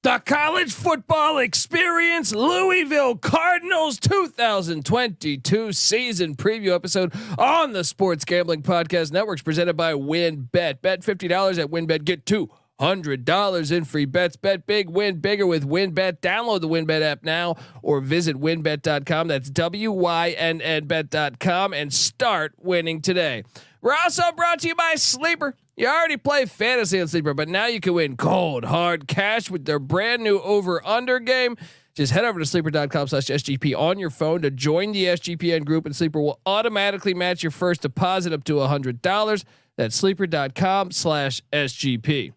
The college football experience, Louisville Cardinals 2022 season preview episode on the Sports Gambling Podcast Networks, presented by WynnBET. Bet $50 at WynnBET, get $200 in free bets. Bet big, win bigger with WynnBET. Download the WynnBET app now or visit wynnbet.com. That's WYNNBet.com and start winning today. We're also brought to you by Sleeper. You already play fantasy on Sleeper, but now you can win cold hard cash with their brand new over under game. Just head over to sleeper.com/SGP on your phone to join the SGPN group, and Sleeper will automatically match your first deposit up to $100. That's sleeper.com/SGP.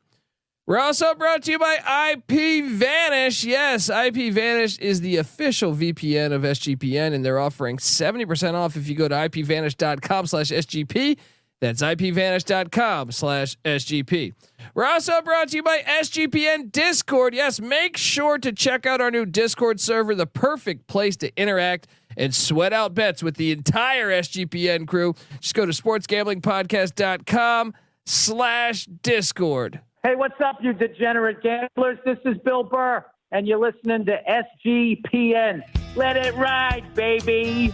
We're also brought to you by IPVanish. Yes, IPVanish is the official VPN of SGPN, and they're offering 70% off if you go to IPVanish.com/SGP. That's IPVanish.com/SGP. We're also brought to you by SGPN Discord. Yes, make sure to check out our new Discord server, the perfect place to interact and sweat out bets with the entire SGPN crew. Just go to sportsgamblingpodcast.com/Discord. Hey, what's up, you degenerate gamblers? This is Bill Burr, and you're listening to SGPN. Let it ride, baby.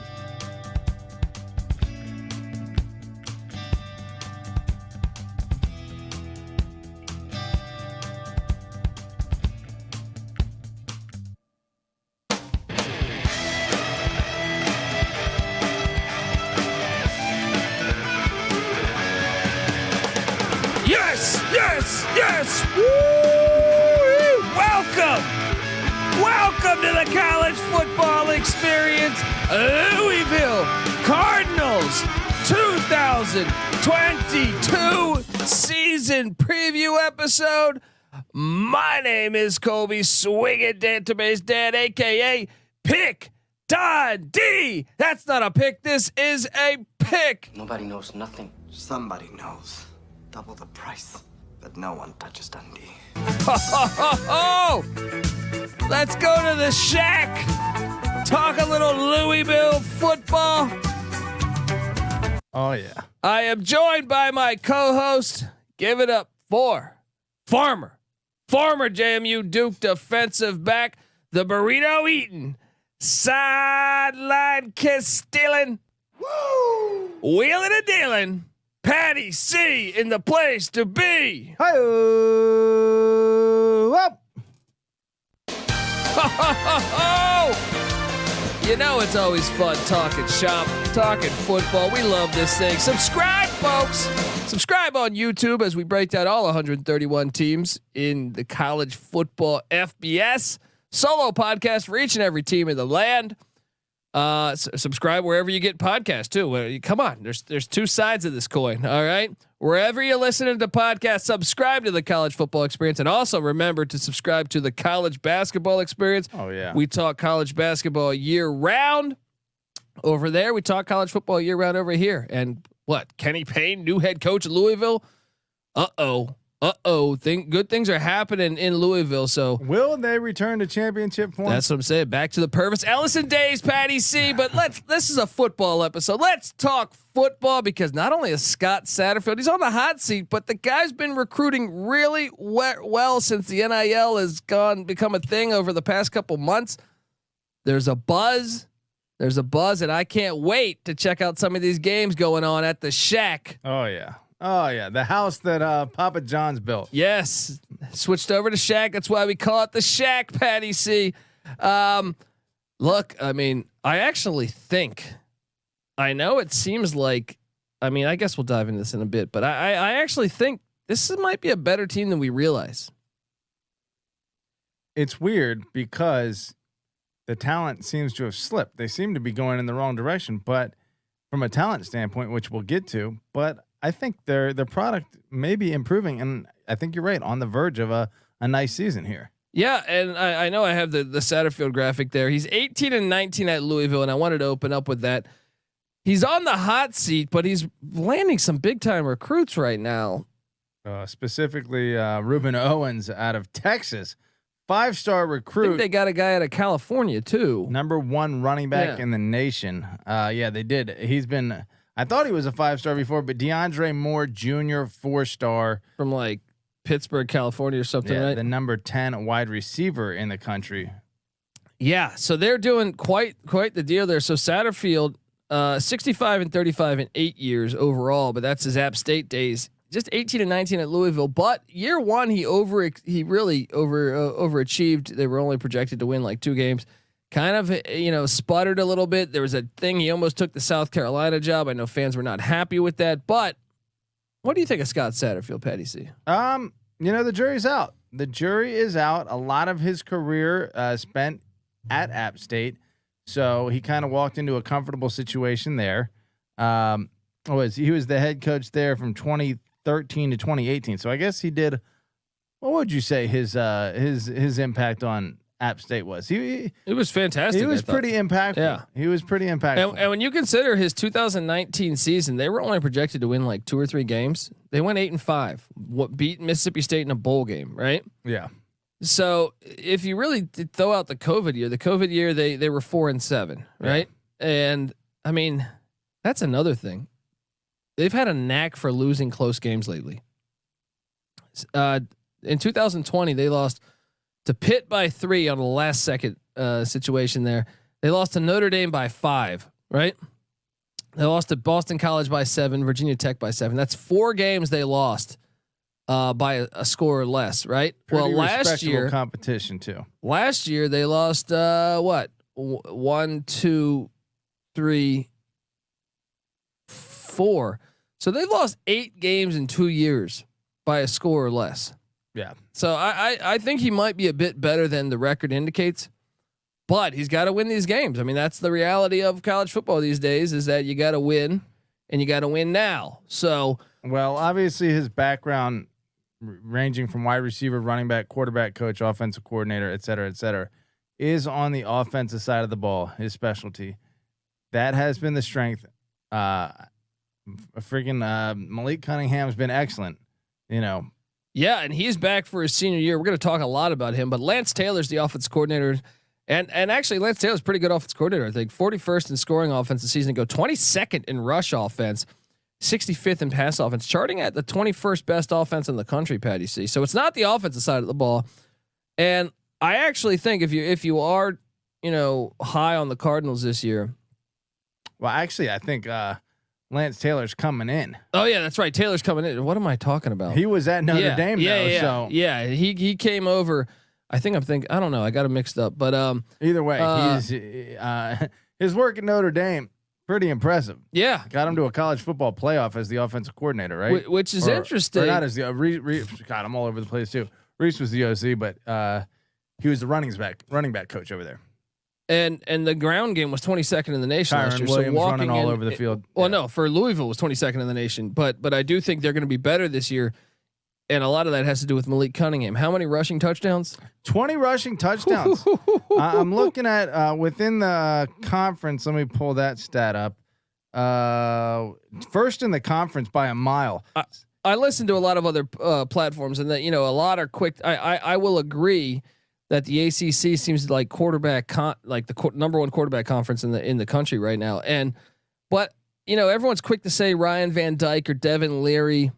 Yes. Woo! Welcome to the college football experience, Louisville Cardinals 2022 season preview episode. My name is Colby Swinging Database Dad, aka Pick Dundee. That's not a pick. This is a pick. Nobody knows nothing. Somebody knows. Double the price, but no one touches Dundee. Let's go to the shack. Talk a little Louisville football. Oh yeah. I am joined by my co-host. Give it up for former JMU Duke defensive back, the burrito eating, sideline kiss stealing, wheeling and dealing, Patty C in the place to be. Hi-oh. You know it's always fun talking shop, talking football. We love this thing. Subscribe, folks. Subscribe on YouTube as we break down all 131 teams in the college football FBS solo podcast for each and every team in the land. Subscribe wherever you get podcasts too. Come on, there's two sides of this coin. All right, wherever you're listening to podcasts, subscribe to the college football experience, and also remember to subscribe to the college basketball experience. Oh yeah, we talk college basketball year round over there. We talk college football year round over here. And what? Kenny Payne, new head coach at Louisville. Good things are happening in Louisville. So will they return to championship form? That's what I'm saying. Back to the purpose. Ellison Days, Patty C. But this is a football episode. Let's talk football, because not only is Scott Satterfield, he's on the hot seat, but the guy's been recruiting really well since the NIL has become a thing over the past couple months. There's a buzz, and I can't wait to check out some of these games going on at the Shack. Oh yeah. The house that Papa John's built. Yes, switched over to Shack. That's why we call it the Shack, Patty C. Look, I mean, I actually think, I know it seems like, I mean, I guess we'll dive into this in a bit, but I actually think this might be a better team than we realize. It's weird because the talent seems to have slipped. They seem to be going in the wrong direction, but from a talent standpoint, which we'll get to, but I think their product may be improving, and I think you're right, on the verge of a nice season here. Yeah, and I know I have the Satterfield graphic there. He's 18-19 at Louisville, and I wanted to open up with that. He's on the hot seat, but he's landing some big time recruits right now. Specifically, Ruben Owens out of Texas, 5-star recruit. I think they got a guy out of California too. Number 1 running back in the nation. Yeah, they did. He's been. I thought he was a 5-star before, but DeAndre Moore Jr. 4-star from like Pittsburgh, California, or something, Yeah, right? the number 10 wide receiver in the country. Yeah, so they're doing quite the deal there. So Satterfield, 65 and 35 in 8 years overall, but that's his App State days. Just 18 and 19 at Louisville, but year one he really overachieved. They were only projected to win like 2 games. Kind of sputtered a little bit. There was a thing he almost took the South Carolina job. I know fans were not happy with that, but what do you think of Scott Satterfield, Patty C? The jury's out. The jury is out. A lot of his career spent at App State, so he kind of walked into a comfortable situation there. He was the head coach there from 2013 to 2018. So I guess he did. What would you say his impact on App State was? It was fantastic. He was pretty impactful. Yeah, he was pretty impactful. And when you consider his 2019 season, they were only projected to win like 2 or 3 games. They went 8-5. Beat Mississippi State in a bowl game, right? Yeah. So if you really throw out the COVID year, they were 4-7, right? Yeah. And I mean, that's another thing. They've had a knack for losing close games lately. In 2020, they lost to Pitt by 3 on the last second situation there. They lost to Notre Dame by 5, right? They lost to Boston College by 7, Virginia Tech by 7. That's 4 games they lost by a score or less, right? Pretty last year competition too. Last year they lost 1, 2, 3, 4. So they've lost 8 games in 2 years by a score or less. Yeah. So I think he might be a bit better than the record indicates, but he's got to win these games. I mean, that's the reality of college football these days, is that you got to win, and you got to win now. So, well, obviously his background, ranging from wide receiver, running back, quarterback coach, offensive coordinator, et cetera, is on the offensive side of the ball, his specialty. That has been the strength. Malik Cunningham's been excellent, Yeah, and he's back for his senior year. We're going to talk a lot about him, but Lance Taylor's the offensive coordinator, and actually Lance Taylor's pretty good offensive coordinator. I think 41st in scoring offense this season ago, 22nd in rush offense, 65th in pass offense, charting at the 21st best offense in the country, Patty C. So it's not the offensive side of the ball, and I actually think if you are high on the Cardinals this year, well, actually I think Lance Taylor's coming in. Oh yeah, that's right. Taylor's coming in. What am I talking about? He was at Notre Dame though. He came over. I don't know. I got him mixed up, but either way, he's his work at Notre Dame pretty impressive. Yeah, got him to a college football playoff as the offensive coordinator, right? Which is interesting. Or not as the God, I'm all over the place too. Reese was the OC, but he was the running back coach over there. And the ground game was 22nd in the nation last year. Williams so running all over the field. No, for Louisville was 22nd in the nation, but I do think they're going to be better this year, and a lot of that has to do with Malik Cunningham. How many rushing touchdowns? 20 rushing touchdowns. I'm looking at within the conference. Let me pull that stat up. First in the conference by a mile. I listen to a lot of other platforms, and that a lot are quick. I will agree that the ACC seems like the number 1 quarterback conference in the country right now. But everyone's quick to say Ryan Van Dyke or Devin Leary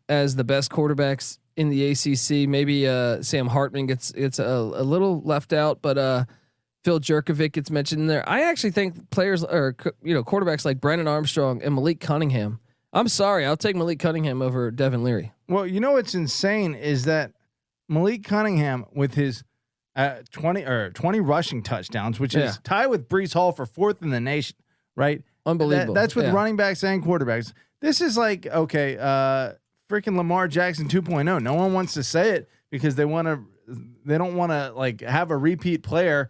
as the best quarterbacks in the ACC. Maybe Sam Hartman gets a little left out, but Phil Jerkovic gets mentioned in there. I actually think players or quarterbacks like Brennan Armstrong and Malik Cunningham. I'm sorry, I'll take Malik Cunningham over Devin Leary. Well, what's insane is that Malik Cunningham with his 20 rushing touchdowns, which is tied with Breece Hall for 4th in the nation, right? Unbelievable. That's with running backs and quarterbacks. This is like, freaking Lamar Jackson 2.0. No one wants to say it because they don't want to like have a repeat player,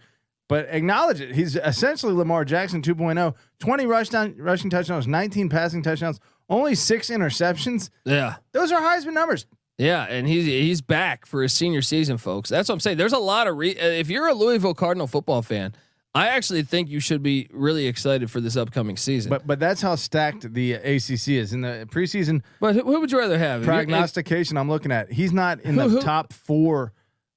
but acknowledge it. He's essentially Lamar Jackson 2.0. 20 rushing touchdowns, 19 passing touchdowns, only 6 interceptions. Yeah. Those are Heisman numbers. Yeah, and he's back for his senior season, folks. That's what I'm saying. There's a lot of if you're a Louisville Cardinal football fan, I actually think you should be really excited for this upcoming season. But that's how stacked the ACC is in the preseason. But who would you rather have? Prognostication I'm looking at. He's not in the top 4.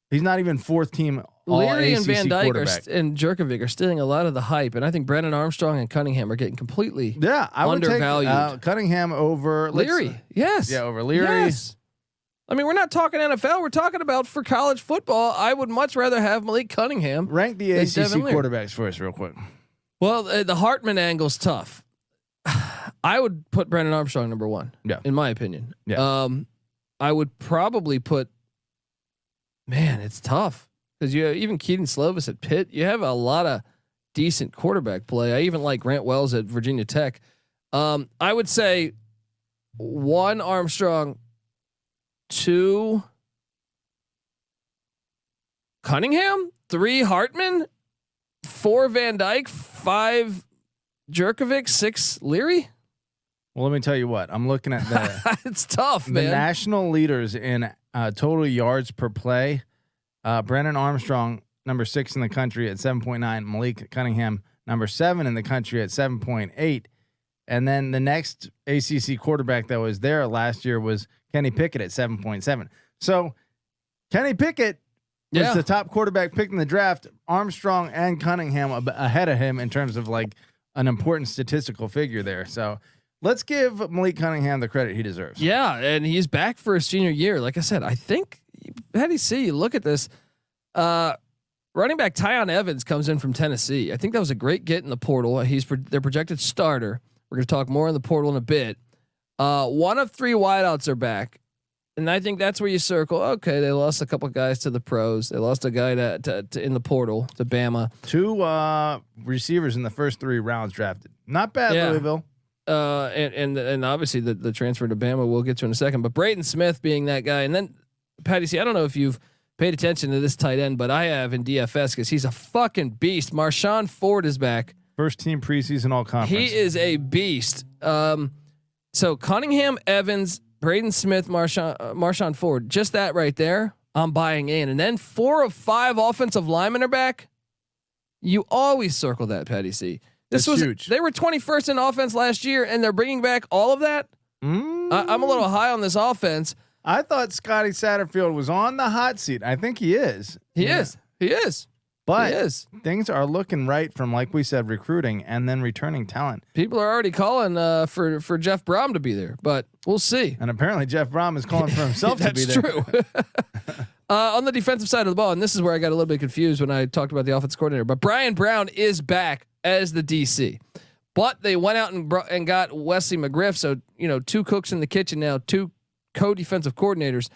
He's not even 4th team. Leary and Van Dyke and Jerkovic are stealing a lot of the hype, and I think Brennan Armstrong and Cunningham are getting completely I would undervalued. Take, Cunningham over Leary. Yes. Yeah, over Leary. Yes. I mean, we're not talking NFL. We're talking about for college football. I would much rather have Malik Cunningham. Rank the ACC quarterbacks for us real quick. Well, the Hartman angle's tough. I would put Brennan Armstrong number 1. Yeah, in my opinion. Yeah. I would probably put. Man, it's tough because you have even Keaton Slovis at Pitt. You have a lot of decent quarterback play. I even like Grant Wells at Virginia Tech. I would say 1 Armstrong, 2 Cunningham, 3 Hartman, 4 Van Dyke, 5 Jerkovic, 6 Leary. Well, let me tell you what. I'm looking at the. It's tough, the man. national leaders in total yards per play. Brennan Armstrong, number 6 in the country at 7.9. Malik Cunningham, number 7 in the country at 7.8. And then the next ACC quarterback that was there last year was Kenny Pickett at 7.7. So Kenny Pickett was the top quarterback picked in the draft. Armstrong and Cunningham ahead of him in terms of like an important statistical figure there. So let's give Malik Cunningham the credit he deserves. Yeah, and he's back for his senior year. Like I said, I think how do you see? Look at this. Running back Tiyon Evans comes in from Tennessee. I think that was a great get in the portal. He's their projected starter. We're going to talk more in the portal in a bit. 1 of 3 wideouts are back, and I think that's where you circle. Okay, they lost a couple guys to the pros. They lost a guy to in the portal to Bama. 2 receivers in the first 3 rounds drafted. Not bad, Louisville. And obviously the transfer to Bama we'll get to in a second. But Braden Smith being that guy, and then Patty C. I don't know if you've paid attention to this tight end, but I have in DFS because he's a fucking beast. Marshon Ford is back. First team preseason all conference. He is a beast. So Cunningham, Evans, Braden Smith, Marshon Ford, just that right there, I'm buying in. And then 4 of 5 offensive linemen are back. You always circle that, Patty C. This was huge. They were 21st in offense last year, and they're bringing back all of that. I'm a little high on this offense. I thought Scotty Satterfield was on the hot seat. I think he is. He is. But things are looking right from, like we said, recruiting and then returning talent. People are already calling for Jeff Brom to be there, but we'll see. And apparently Jeff Brom is calling for himself to be there. That's true. On the defensive side of the ball, and this is where I got a little bit confused when I talked about the offense coordinator, but Brian Brown is back as the DC. But they went out and got Wesley McGriff. So, 2 cooks in the kitchen now, 2 co-defensive coordinators.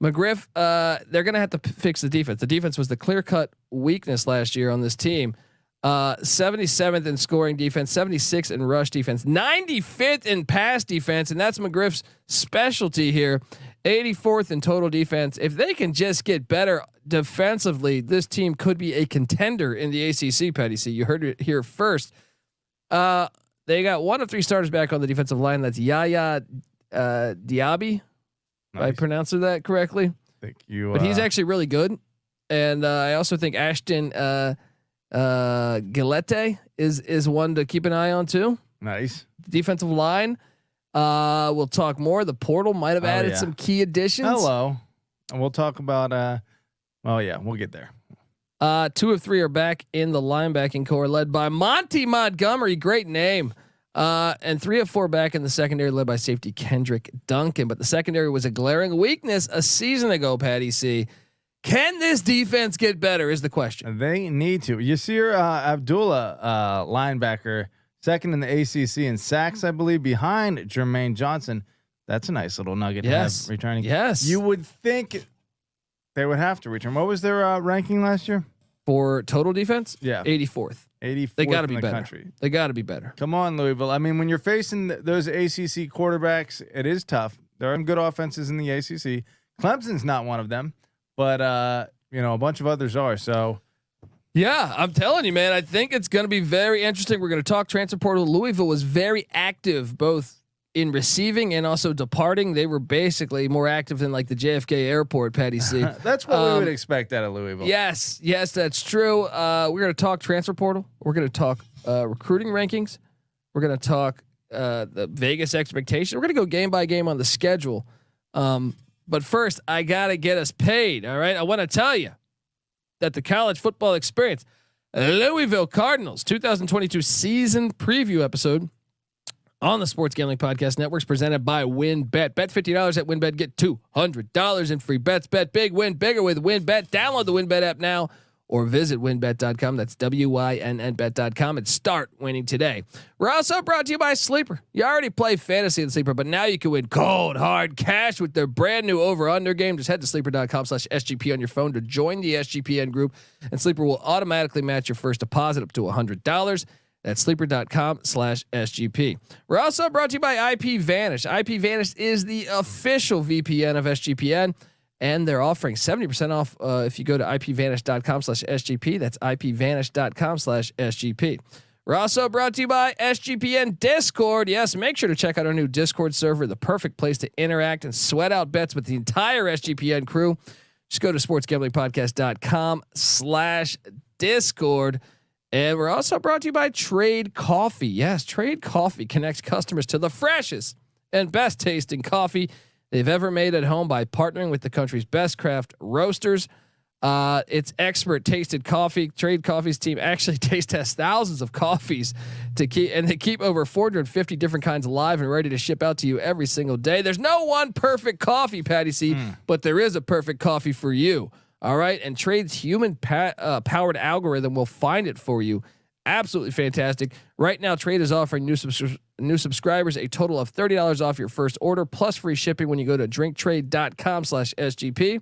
McGriff, they're going to have to fix the defense. The defense was the clear-cut weakness last year on this team. 77th in scoring defense, 76th in rush defense, 95th in pass defense, and that's McGriff's specialty here. 84th in total defense. If they can just get better defensively, this team could be a contender in the ACC. Patty C, you heard it here first. They got 1 of 3 starters back on the defensive line. That's Yaya Diaby. Nice. I pronounced that correctly. Thank you. But he's actually really good, and I also think Ashton Gillette is one to keep an eye on too. Nice defensive line. We'll talk more. The portal might have added some key additions. Hello, and we'll talk about. We'll get there. 2 of 3 are back in the linebacking core, led by Monty Montgomery. Great name. And 3 of 4 back in the secondary, led by safety Kendrick Duncan. But the secondary was a glaring weakness a season ago. Patty C. Can this defense get better? Is the question. They need to. Yasir Abdullah, linebacker, 2nd in the ACC in sacks, I believe, behind Jermaine Johnson. That's a nice little nugget to have returning. Yes, you would think they would have to return. What was their ranking last year for total defense? Yeah, 84th. 84th. They got to be better. Country. They got to be better. Come on, Louisville. I mean, when you're facing those ACC quarterbacks, it is tough. There are some good offenses in the ACC. Clemson's not one of them, but a bunch of others are. So, yeah, I'm telling you, man. I think it's going to be very interesting. We're going to talk transfer portal. Louisville was very active, both in receiving and also departing. They were basically more active than like the JFK airport, Patty C. That's what we would expect out of Louisville. Yes, that's true. We're going to talk transfer portal. We're going to talk recruiting rankings. We're going to talk the Vegas expectation. We're going to go game by game on the schedule. But first, I got to get us paid. All right. I want to tell you that the college football experience, Louisville Cardinals 2022 season preview episode, on the Sports Gambling Podcast Network, presented by WynnBet. Bet $50 at WynnBet, get $200 in free bets. Bet big, win bigger with WynnBet. Download the WynnBet app now or visit wynnbet.com. That's WYNNBet.com and start winning today. We're also brought to you by Sleeper. You already play fantasy in Sleeper, but now you can win cold, hard cash with their brand new over-under game. Just head to sleeper.com/SGP on your phone to join the SGPN group, and Sleeper will automatically match your first deposit up to $100. That's sleeper.com/SGP. We're also brought to you by IPVanish. IPVanish is the official VPN of SGPN, and they're offering 70% off if you go to IPVanish.com/SGP. That's IPVanish.com/SGP. We're also brought to you by SGPN Discord. Yes, make sure to check out our new Discord server, the perfect place to interact and sweat out bets with the entire SGPN crew. Just go to sportsgamblingpodcast.com/Discord. And we're also brought to you by Trade Coffee. Yes, Trade Coffee connects customers to the freshest and best tasting coffee they've ever made at home by partnering with the country's best craft roasters. It's expert tasted coffee. Trade Coffee's team actually taste tests thousands of coffees to keep, and they keep over 450 different kinds alive and ready to ship out to you every single day. There's no one perfect coffee, Patty C, but there is a perfect coffee for you. All right, and Trade's human powered algorithm will find it for you. Absolutely fantastic. Right now, Trade is offering new subscribers a total of $30 off your first order plus free shipping when you go to drinktrade.com/SGP.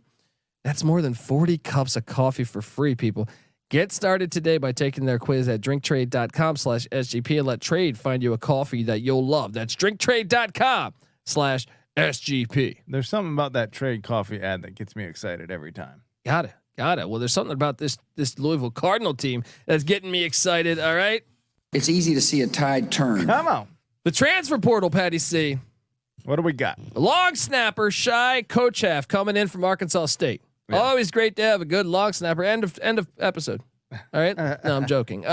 That's more than 40 cups of coffee for free, people. Get started today by taking their quiz at drinktrade.com/SGP and let Trade find you a coffee that you'll love. That's drinktrade.com/SGP. There's something about that Trade Coffee ad that gets me excited every time. Got it. Well, there's something about this Louisville Cardinal team that's getting me excited. All right. It's easy to see a tide turn. Come on. The transfer portal, Patty C. What do we got? Long snapper Shai Kochaff coming in from Arkansas State. Yeah. Always great to have a good long snapper. End of episode. All right. No, I'm joking.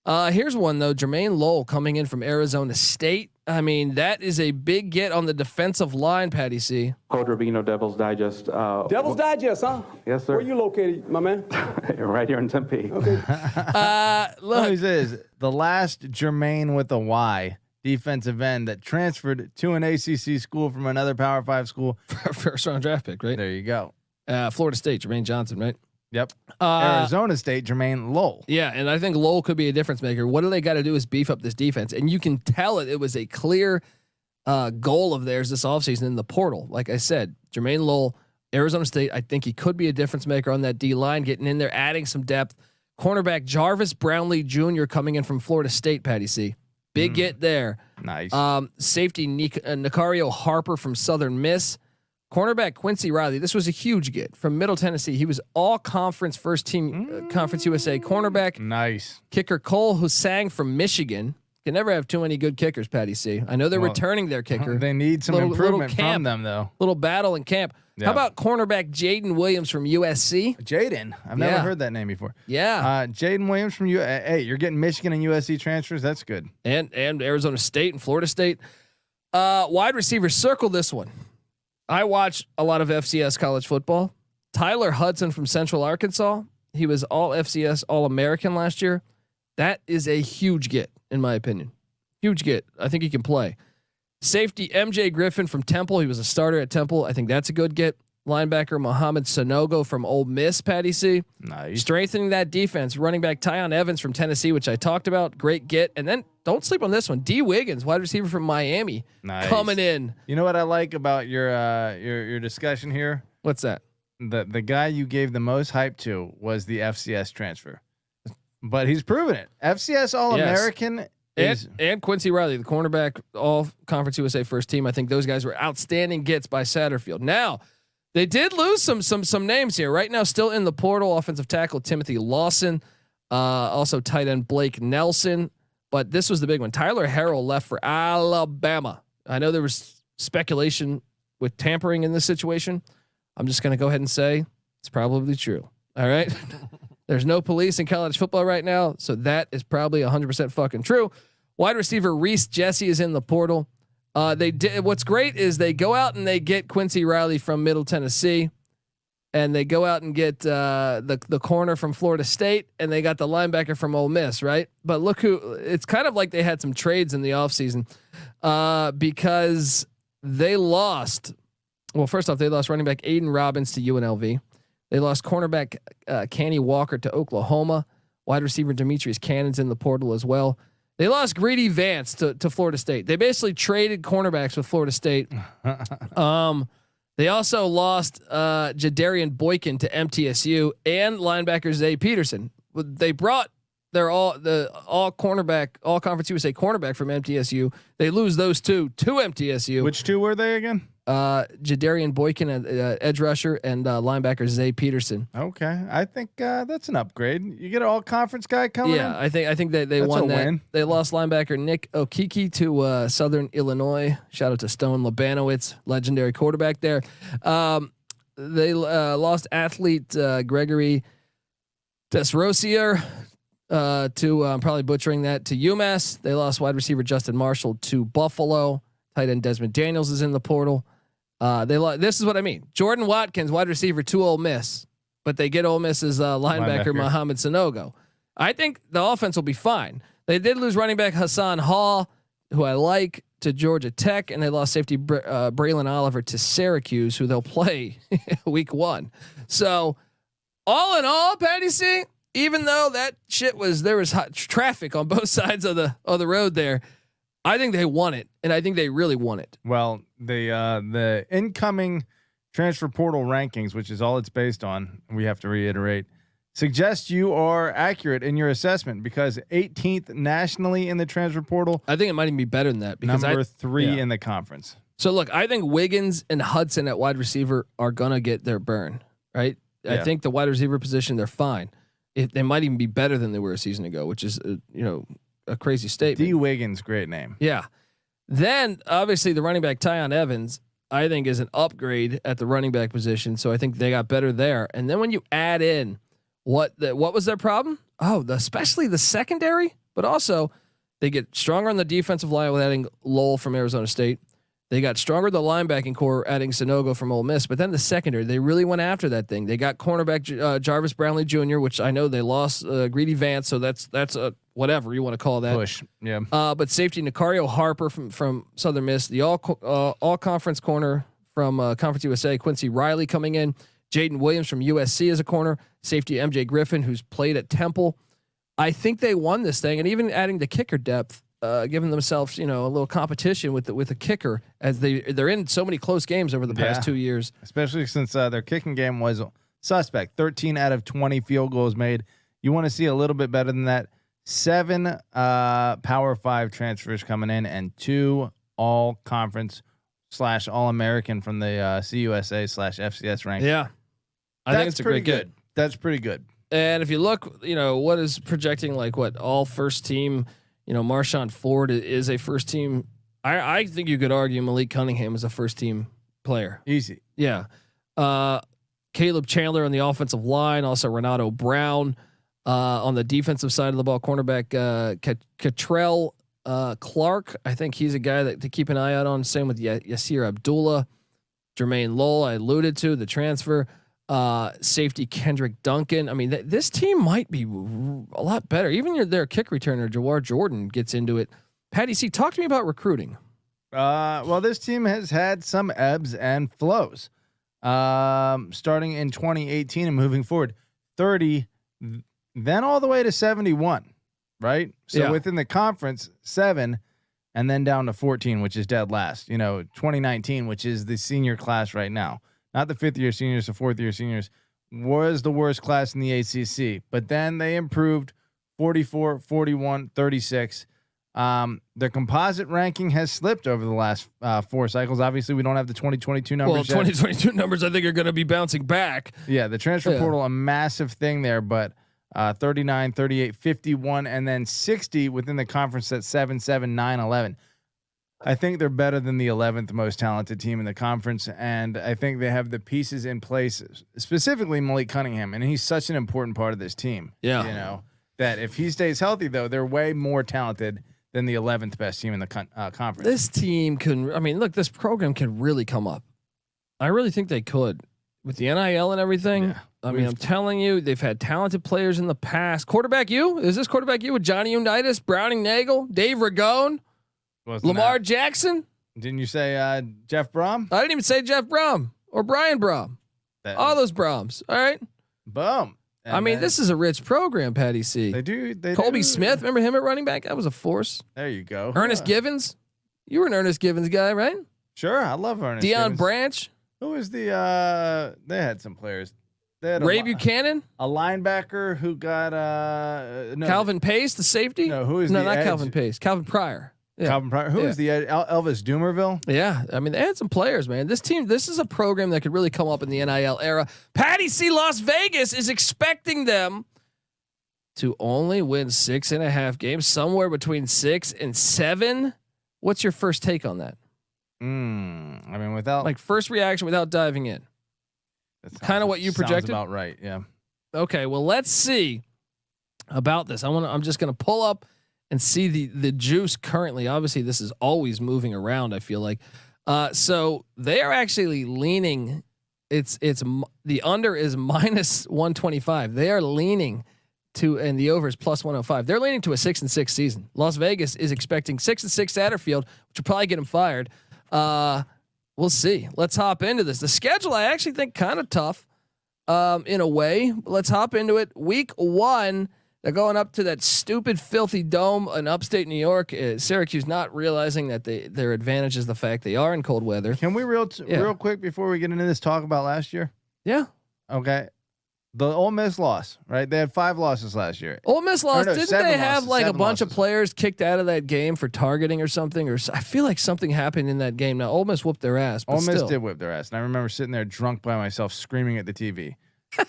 Here's one though. Jermayne Lole coming in from Arizona State. I mean, that is a big get on the defensive line, Patty C. Coach Rubino, Devil's Digest. Devil's Digest, huh? Yes, sir. Where you located, my man? Right here in Tempe. Okay. Look, he says the last Jermaine with a Y defensive end that transferred to an ACC school from another Power 5 school. First round draft pick, right? There you go. Florida State, Jermaine Johnson, right? Yep. Arizona State, Jermayne Lole. Yeah, and I think Lole could be a difference maker. What do they got to do is beef up this defense, and you can tell it was a clear goal of theirs this offseason in the portal. Like I said, Jermayne Lole, Arizona State, I think he could be a difference maker on that D line, getting in there, adding some depth. Cornerback Jarvis Brownlee Jr. coming in from Florida State, Patty C. Big get there. Nice. Safety Nicario Harper from Southern Miss. Cornerback Quincy Riley. This was a huge get from Middle Tennessee. He was all conference first team Conference USA cornerback. Nice. Kicker Cole Husang from Michigan. Can never have too many good kickers, Patty C. I know they're returning their kicker. They need some improvement from them though. Little battle in camp. Yeah. How about cornerback Jaden Williams from USC? Jaden. I've never heard that name before. Yeah. Jaden Williams from Hey, you're getting Michigan and USC transfers. That's good. And Arizona State and Florida State. Wide receiver, circle this one. I watch a lot of FCS college football. Tyler Hudson from Central Arkansas. He was all FCS All-American last year. That is a huge get, in my opinion. Huge get. I think he can play. Safety MJ Griffin from Temple. He was a starter at Temple. I think that's a good get. Linebacker Mohamed Sanogo from Ole Miss, Patty C. Nice. Strengthening that defense. Running back Tiyon Evans from Tennessee, which I talked about. Great get. And then don't sleep on this one. Dee Wiggins, wide receiver from Miami, coming in. You know what I like about your discussion here? What's that? The guy you gave the most hype to was the FCS transfer, but he's proven it. FCS All-American. And Quincy Riley, the cornerback, all Conference USA first team. I think those guys were outstanding gets by Satterfield. Now, they did lose some names here. Right now, still in the portal, offensive tackle Timothy Lawson, also tight end Blake Nelson. But this was the big one. Tyler Harrell left for Alabama. I know there was speculation with tampering in this situation. I'm just going to go ahead and say it's probably true. All right. There's no police in college football right now, so that is probably 100% fucking true. Wide receiver Reese Jesse is in the portal. They did. What's great is they go out and they get Quincy Riley from Middle Tennessee. and they go out and get the corner from Florida State, and they got the linebacker from Ole Miss, right? But look who it's kind of like they had some trades in the offseason because they lost. Well, first off, they lost running back Aiden Robbins to UNLV. They lost cornerback Kenny Walker to Oklahoma. Wide receiver Demetrius Cannon's in the portal as well. They lost Greedy Vance to Florida State. They basically traded cornerbacks with Florida State. They also lost Jadarian Boykin to MTSU and linebacker Zay Peterson. They brought all conference USA cornerback from MTSU. They lose those two to MTSU. Which two were they again? Jadarian Boykin, edge rusher, and linebacker Zay Peterson. Okay, I think that's an upgrade. You get an all conference guy coming. Yeah, in? I think that they That's won a that. win. They lost linebacker Nick Okiki to Southern Illinois. Shout out to Stone Labanowitz, legendary quarterback there. They lost athlete Gregory Desrosier to I'm probably butchering that to UMass. They lost wide receiver Justin Marshall to Buffalo. Tight end Desmond Daniels is in the portal. This is what I mean. Jordan Watkins, wide receiver to Ole Miss, but they get Ole Miss's linebacker Mohamed Sanogo. I think the offense will be fine. They did lose running back Hassan Hall, who I like, to Georgia Tech, and they lost safety Braylon Oliver to Syracuse, who they'll play week 1. So all in all, Patty C, even though that shit there was hot traffic on both sides of the road there, I think they won it, and I think they really won it. Well, the incoming transfer portal rankings, which is all it's based on, we have to reiterate, suggest you are accurate in your assessment because 18th nationally in the transfer portal. I think it might even be better than that because number 3 in the conference. So look, I think Wiggins and Hudson at wide receiver are gonna get their burn, right? Yeah. I think the wide receiver position, they're fine. They might even be better than they were a season ago, which is a crazy statement. Dee Wiggins, great name. Yeah. Then obviously the running back Tiyon Evans, I think is an upgrade at the running back position. So I think they got better there. And then when you add in what was their problem? Oh, especially the secondary, but also they get stronger on the defensive line with adding Lole from Arizona State. They got stronger the linebacking core, adding Sanogo from Ole Miss. But then the secondary, they really went after that thing. They got cornerback Jarvis Brownlee Jr., which I know they lost Greedy Vance, so that's a whatever you want to call that. Push, yeah. But safety Nicario Harper from Southern Miss, the all conference corner from Conference USA, Quincy Riley coming in, Jaden Williams from USC as a corner, safety MJ Griffin, who's played at Temple. I think they won this thing, and even adding the kicker depth. Giving themselves, a little competition with the kicker as they're in so many close games over the past 2 years, especially since their kicking game was suspect. 13 out of 20 field goals made. You want to see a little bit better than that. 7 Power 5 transfers coming in and 2 all conference / all American from the CUSA / FCS rank. Yeah, I think it's a great good. That's pretty good. And if you look, what is projecting all first team. Marshon Ford is a first team. I think you could argue Malik Cunningham is a first team player. Easy. Yeah. Caleb Chandler on the offensive line, also Renato Brown on the defensive side of the ball, cornerback Kei'Trel Clark. I think he's a guy to keep an eye out on. Same with Yasir Abdullah, Jermayne Lole. I alluded to the transfer. Safety Kendrick Duncan. I mean, this team might be a lot better. Even their kick returner Jawar Jordan gets into it. Patty C, talk to me about recruiting. Well, this team has had some ebbs and flows. Starting in 2018 and moving forward, 30, then all the way to 71. Right. So within the conference, 7, and then down to 14, which is dead last. 2019, which is the senior class right now. Not the 5th year seniors, the 4th year seniors, was the worst class in the ACC. But then they improved 44, 41, 36. Their composite ranking has slipped over the last 4 cycles. Obviously, we don't have the 2022 numbers. Well, 2022 numbers, I think, are going to be bouncing back. Yeah, the transfer portal, a massive thing there. But 39, 38, 51, and then 60 within the conference at 7, 7, 9, 11. I think they're better than the 11th most talented team in the conference, and I think they have the pieces in place, specifically Malik Cunningham, and he's such an important part of this team. Yeah, that if he stays healthy, though, they're way more talented than the 11th best team in the conference. This team can. I mean, look, this program can really come up. I really think they could. with the NIL and everything. Yeah. I mean, I'm telling you, they've had talented players in the past. Quarterback you? Is this quarterback you with Johnny Unitas, Browning Nagel, Dave Ragone, Lamar Jackson? Didn't you say Jeff Brom? I didn't even say Jeff Brom or Brian Brom. All those Broms. All right. Boom. And I mean, this is a rich program, Patty C. They do. Colby Smith, remember him at running back? That was a force. There you go. Ernest Givens. You were an Ernest Givens guy, right? Sure, I love Ernest. Deion Branch. Who was the? They had some players. They had Ray Buchanan, a linebacker who got no, Calvin Pace, the safety. No, who is no, the not edge? Calvin Pace. Calvin Pryor. Yeah. Calvin Pryor. Who is the edge? Elvis Doomerville? Yeah, I mean they had some players, man. This team, this is a program that could really come up in the NIL era. Patty C. Las Vegas is expecting them to only win 6.5 games, somewhere between 6 and 7. What's your first take on that? I mean, without like first reaction, without diving in. Kind of what you projected. Sounds about right. Yeah. Okay. Well, let's see about this. I'm just going to pull up and see the juice currently. Obviously, this is always moving around. I feel like. So they are actually leaning. It's the under is minus 125. They are leaning to, and the over is plus 105. They're leaning to a 6-6 season. Las Vegas is expecting 6-6 Satterfield, which will probably get him fired. We'll see. Let's hop into this. The schedule I actually think kind of tough, in a way. Let's hop into it. Week 1, they're going up to that stupid, filthy dome in upstate New York. Syracuse not realizing that their advantage is the fact they are in cold weather. Can we real quick before we get into this talk about last year? Yeah. Okay. The Ole Miss loss, right? They had 5 losses last year. Ole Miss lost. Didn't they have like a bunch losses. of players kicked out of that game for targeting or something? Or I feel like something happened in that game. Now Ole Miss whooped their ass. But Ole Miss did whip their ass, and I remember sitting there drunk by myself, screaming at the TV.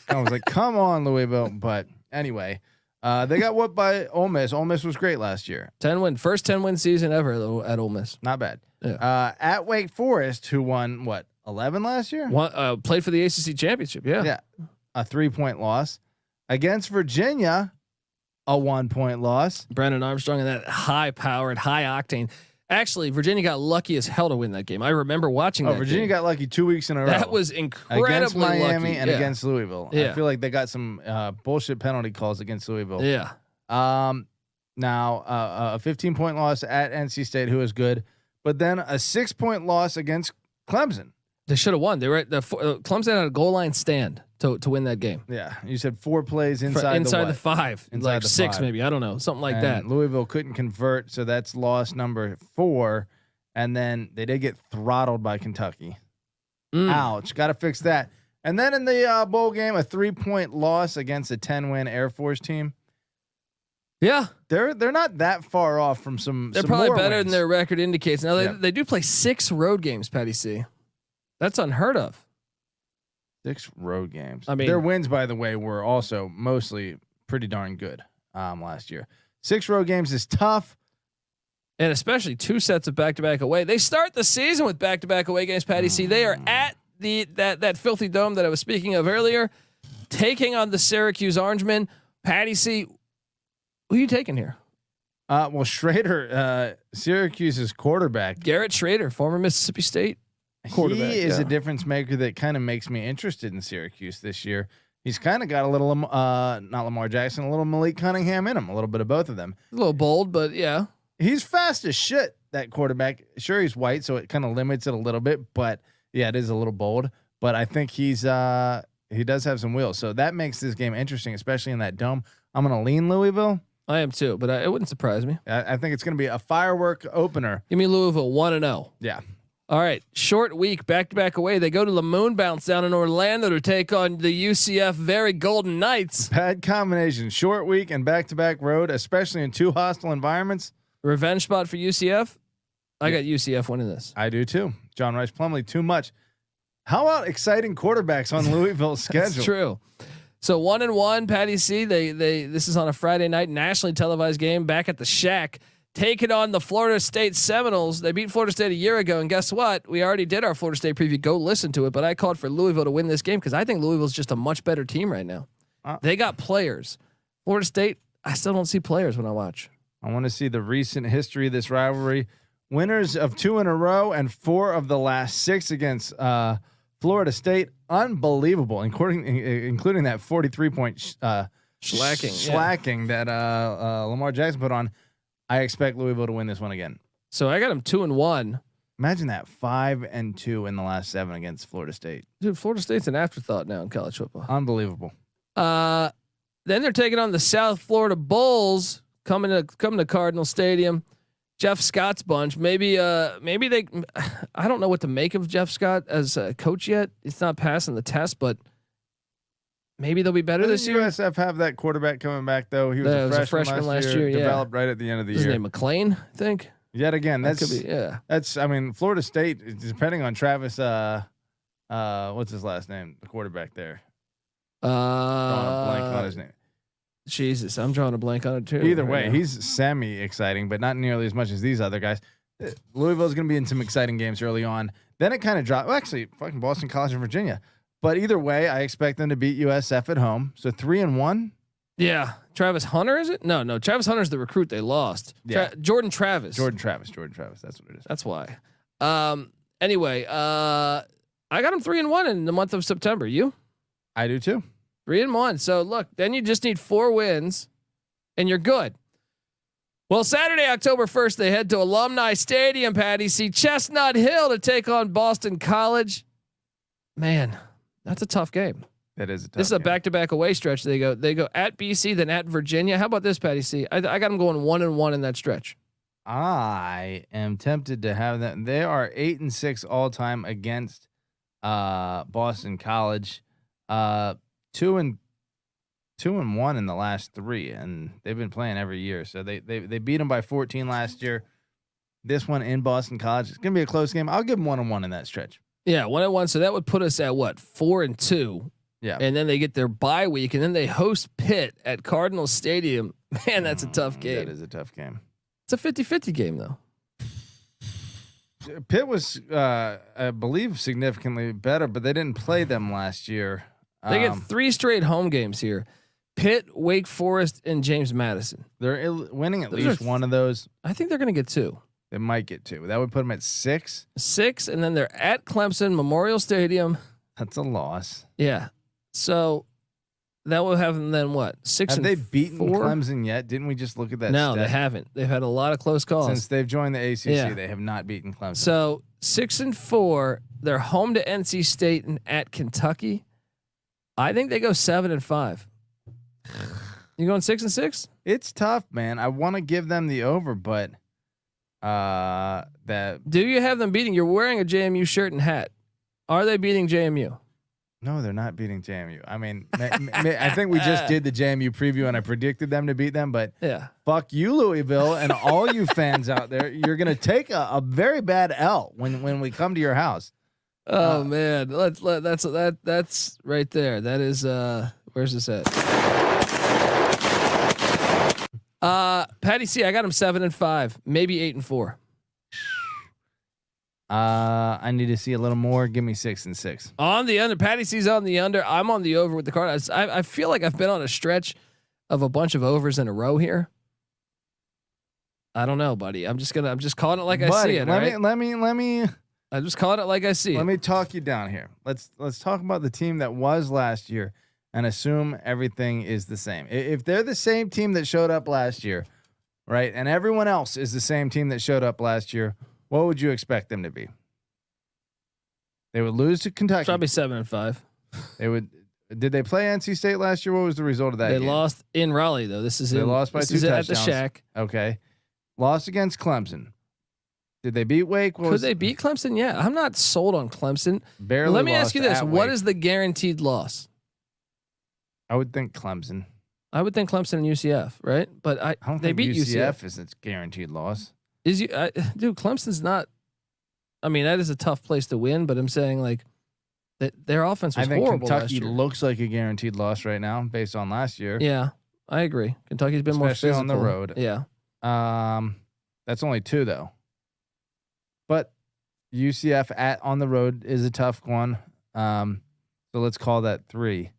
I was like, "Come on, Louisville!" But anyway, they got whooped by Ole Miss. Ole Miss was great last year. 10-win, first 10-win season ever at Ole Miss. Not bad. Yeah. At Wake Forest, who won 11 last year? Played for the ACC Championship. Yeah. Yeah. A 3-point loss. Against Virginia, a 1-point loss. Brandon Armstrong and that high-powered, high-octane. Actually, Virginia got lucky as hell to win that game. I remember watching that. Virginia game. got lucky 2 weeks in a row. That was incredibly against Miami lucky. and against Louisville. Yeah. I feel like they got some bullshit penalty calls against Louisville. Yeah. Now a 15-point loss at NC State, who is good, but then a 6-point loss against Clemson. They should have won. They were at Clemson had a goal line stand to win that game. Yeah, you said 4 plays inside the 5, inside like the 6 5. maybe. I don't know, something like and that. Louisville couldn't convert, so that's loss number 4. And then they did get throttled by Kentucky. Ouch, got to fix that. And then in the bowl game, a 3-point loss against a 10-win Air Force team. Yeah, they're not that far off from some. They're some probably more better wins. than their record indicates. Now they do play 6 road games, Patty C. That's unheard of. 6 road games. I mean, their wins, by the way, were also mostly pretty darn good last year. 6 road games is tough, and especially 2 sets of back-to-back away. They start the season with back-to-back away games. Patty C. They are at that filthy dome that I was speaking of earlier, taking on the Syracuse Orangemen. Patty C. Who are you taking here? Well, Schrader, Syracuse's quarterback, Garrett Schrader, former Mississippi State quarterback. He is a difference maker that kind of makes me interested in Syracuse this year. He's kind of got a little, not Lamar Jackson, a little Malik Cunningham in him, a little bit of both of them. A little bold, but yeah. He's fast as shit, that quarterback. Sure, he's white, so it kind of limits it a little bit, but yeah, it is a little bold. But I think he does have some wheels. So that makes this game interesting, especially in that dome. I'm going to lean Louisville. I am too, but it wouldn't surprise me. I think it's going to be a firework opener. Give me Louisville 1-0. Yeah. All right, short week, back-to-back away. They go to the Moon Bounce down in Orlando to take on the UCF Very Golden Knights. Bad combination. Short week and back-to-back road, especially in 2 hostile environments. Revenge spot for UCF. I got UCF winning this. I do too. John Rice Plumlee, too much. How about exciting quarterbacks on Louisville's schedule? That's true. So 1-1, Patty C. They this is on a Friday night, nationally televised game back at the Shack. Taking on the Florida State Seminoles. They beat Florida State a year ago, and guess what? We already did our Florida State preview. Go listen to it. But I called for Louisville to win this game because I think Louisville's just a much better team right now. They got players. Florida State, I still don't see players when I watch. I want to see the recent history of this rivalry. Winners of 2 in a row and 4 of the last 6 against Florida State, unbelievable, including that 43-point slacking that Lamar Jackson put on. I expect Louisville to win this one again. So I got them 2-1. Imagine that 5-2 in the last 7 against Florida State. Dude, Florida State's an afterthought now in college football. Unbelievable. Then they're taking on the South Florida Bulls coming to Cardinal Stadium. Jeff Scott's bunch. Maybe they. I don't know what to make of Jeff Scott as a coach yet. It's not passing the test, but maybe they'll be better this year. USF have that quarterback coming back though. He was a freshman last year. Developed right at the end of the year. His name McLean, I think. Yet again, That could be, yeah. That's. I mean, Florida State, depending on Travis. What's his last name? The quarterback there. Drawing a blank on his name. Jesus, I'm drawing a blank on it too. Either way, he's semi-exciting, but not nearly as much as these other guys. Louisville's going to be in some exciting games early on. Then it kind of dropped. Well, actually, fucking Boston College and Virginia. But either way, I expect them to beat USF at home. So 3-1. Yeah, Travis Hunter is it? No, Travis Hunter's the recruit they lost. Yeah. Jordan Travis. Jordan Travis. That's what it is. That's why. Anyway, I got him 3-1 in the month of September. You? I do too. 3-1. So look, then you just need 4 wins, and you're good. Well, Saturday, October 1st, they head to Alumni Stadium, Patty. See Chestnut Hill to take on Boston College. Man, that's a tough game. That is a tough This is a game. back-to-back away stretch. They go at BC, then at Virginia. How about this, Patty C? I got them going 1-1 in that stretch. I am tempted to have them. They are 8-6 all time against Boston College. 2-1 in the last 3, and they've been playing every year. So they beat them by 14 last year. This one in Boston College, it's gonna be a close game. I'll give them 1-1 in that stretch. Yeah, 1-1. So that would put us at what, 4-2. Yeah, and then they get their bye week, and then they host Pitt at Cardinal Stadium. Man, that's a tough game. That is a tough game. It's a 50-50 game though. Pitt was, I believe, significantly better, but they didn't play them last year. They get 3 straight home games here: Pitt, Wake Forest, and James Madison. They're winning at least one of those. I think they're going to get 2. They might get 2. That would put them at 6. 6, and then they're at Clemson Memorial Stadium. That's a loss. Yeah, so that will have them then what? 6 Have and they beaten 4? Clemson yet? Didn't we just look at that? No, stat? they haven't. They've had a lot of close calls Since they've joined the ACC. Yeah. They have not beaten Clemson. So 6-4. They're home to NC State and at Kentucky. I think they go 7-5. You going 6-6? It's tough, man. I want to give them the over, but that. Do you have them beating? You're wearing a JMU shirt and hat. Are they beating JMU? No, they're not beating JMU. I mean, I think we just did the JMU preview and I predicted them to beat them, but yeah, fuck you, Louisville, and all you fans out there. You're gonna take a very bad L when we come to your house. Oh man, that's right there. That is where's this at? Patty C, I got him 7-5, maybe 8-4. I need to see a little more. Give me 6-6 on the under. Patty C's on the under. I'm on the over with the Cardinals. I feel like I've been on a stretch of a bunch of overs in a row here. I don't know, buddy. I'm just calling it like I see it. Let me. I'm just calling it like I see it. Let me talk you down here. Let's talk about the team that was last year and assume everything is the same. If they're the same team that showed up last year, right, and everyone else is the same team that showed up last year, what would you expect them to be? They would lose to Kentucky. Probably 7-5. They would. Did they play NC State last year? What was the result of that? They game? lost in Raleigh though. They lost by 2 touchdowns at the Shack. Okay, lost against Clemson. Did they beat Wake? Could they beat Clemson? Yeah, I'm not sold on Clemson. Barely. Let me ask you this: what Wake. is the guaranteed loss? I would think Clemson. I would think Clemson and UCF, right? But I don't they think beat UCF. Is its guaranteed loss. Dude, Clemson's not. I mean, that is a tough place to win, but I'm saying like that their offense was horrible last Kentucky year. looks like a guaranteed loss right now based on last year. Yeah, I agree. Kentucky's been Especially more physical on the road. Yeah. That's only 2 though. But UCF on the road is a tough one. So let's call that 3.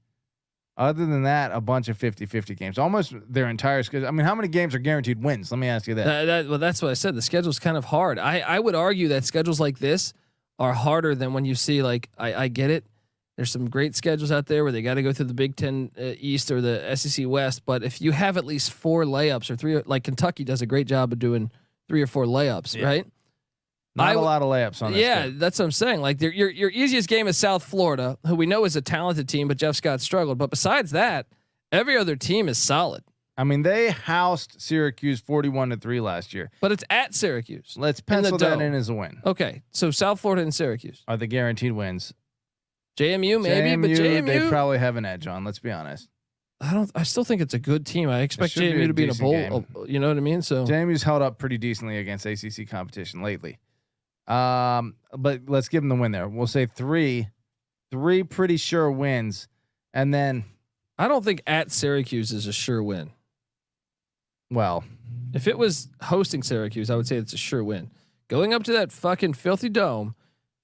Other than that, a bunch of 50-50 games. Almost their entire schedule. I mean, how many games are guaranteed wins? Let me ask you that. Well, that's what I said. The schedule's kind of hard. I would argue that schedules like this are harder than when you see like I get it. There's some great schedules out there where they got to go through the Big Ten East or the SEC West. But if you have at least 4 layups or 3, like Kentucky does a great job of doing 3 or 4 layups, right? Not a lot of layups on this. Yeah, game. that's what I'm saying. Like your easiest game is South Florida, who we know is a talented team, but Jeff Scott struggled. But besides that, every other team is solid. I mean, they housed Syracuse 41-3 last year. But it's at Syracuse. Let's pencil that in as a win. Okay, so South Florida and Syracuse are the guaranteed wins. JMU maybe, but JMU they probably have an edge on. Let's be honest. I still think it's a good team. I expect JMU to be in a bowl. You know what I mean? So JMU's held up pretty decently against ACC competition lately. But let's give them the win there. We'll say 3 pretty sure wins, and then I don't think at Syracuse is a sure win. Well, if it was hosting Syracuse, I would say it's a sure win. Going up to that fucking filthy dome.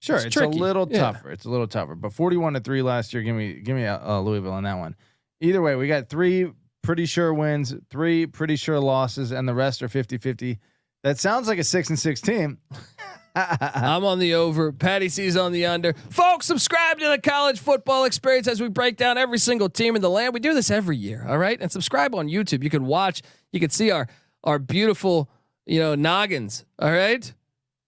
Sure, it's tricky. a little tougher. It's a little tougher. But 41-3 last year. Give me Louisville on that one. Either way, we got 3 pretty sure wins, 3 pretty sure losses, and the rest are 50-50. That sounds like a 6-6 team. I'm on the over. Patty C's on the under. Folks, subscribe to the College Football Experience as we break down every single team in the land. We do this every year, all right? And subscribe on YouTube. You can watch. You can see our beautiful, noggins. All right.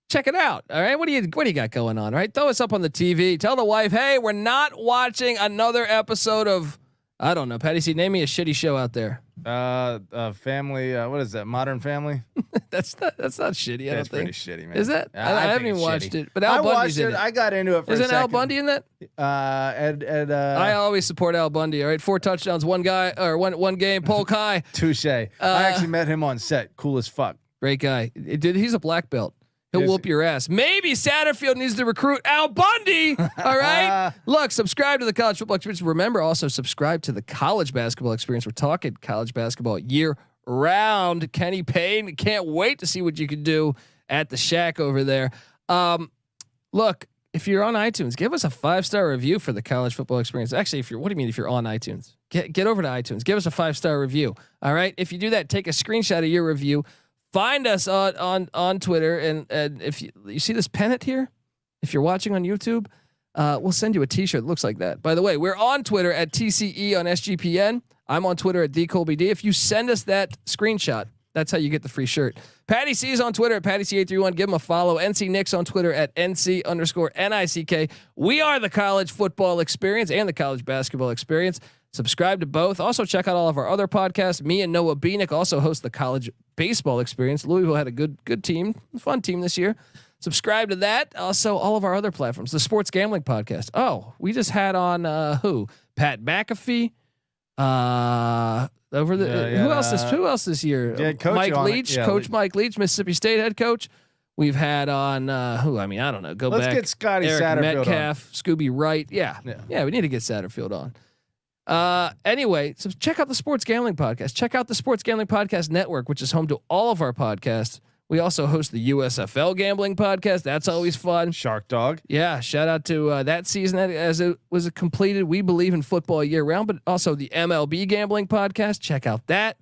Check it out. All right. What do you got going on? All right. Throw us up on the TV. Tell the wife, hey, we're not watching another episode of, I don't know. Patty C, name me a shitty show out there. Family. What is that? Modern Family. that's not shitty. I don't think. Pretty shitty, man. Is that? I haven't even watched it, but Al Bundy's in it. I got into it. Isn't Al Bundy in that? Ed. I always support Al Bundy. All right. 4 touchdowns, one game. Polk High. Touche. I actually met him on set. Cool as fuck. Great guy. He's a black belt. He'll whoop your ass. Maybe Satterfield needs to recruit Al Bundy. All right. Look, subscribe to the College Football Experience. Remember, also subscribe to the College Basketball Experience. We're talking college basketball year round. Kenny Payne, can't wait to see what you can do at the shack over there. Look, if you're on iTunes, give us a 5-star review for the College Football Experience. Actually, what do you mean if you're on iTunes? Get over to iTunes. Give us a 5-star review. All right. If you do that, take a screenshot of your review. Find us on Twitter, and if you see this pennant here, if you're watching on YouTube, we'll send you a T-shirt that looks like that. By the way, we're on Twitter at TCE on SGPN. I'm on Twitter at DColbyD. If you send us that screenshot, that's how you get the free shirt. Patty C is on Twitter at PattyC831. Give him a follow. NC Nick's on Twitter at NC_NICK. We are the College Football Experience and the College Basketball Experience. Subscribe to both. Also check out all of our other podcasts. Me and Noah Beanick also host the College Baseball Experience. Louisville had a good team, fun team this year. Subscribe to that. Also all of our other platforms. The Sports Gambling Podcast. Oh, we just had on who? Pat McAfee. Who else this year? Mike Leach, Coach Mike Leach, Mississippi State head coach. We've had on who? I mean, I don't know. Let's back. get Scotty Eric Satterfield Metcalf, on. Scooby Wright. Yeah. We need to get Satterfield on. Anyway, so check out the Sports Gambling Podcast. Check out the Sports Gambling Podcast Network, which is home to all of our podcasts. We also host the USFL Gambling Podcast. That's always fun. Shark Dog. Yeah. Shout out to that season as it was completed. We believe in football year round, but also the MLB Gambling Podcast. Check out that.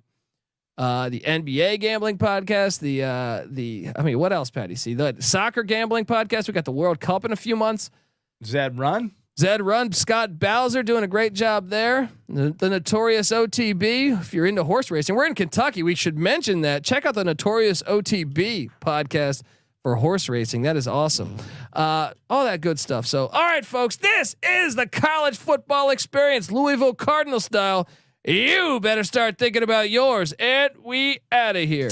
The NBA Gambling Podcast. What else, Patty? See the Soccer Gambling Podcast. We got the World Cup in a few months. Zed Run, Scott Bowser doing a great job there. The Notorious OTB. If you're into horse racing, we're in Kentucky. We should mention that. Check out the Notorious OTB podcast for horse racing. That is awesome. All that good stuff. So, all right, folks, this is the College Football Experience, Louisville Cardinals style. You better start thinking about yours, and we out of here.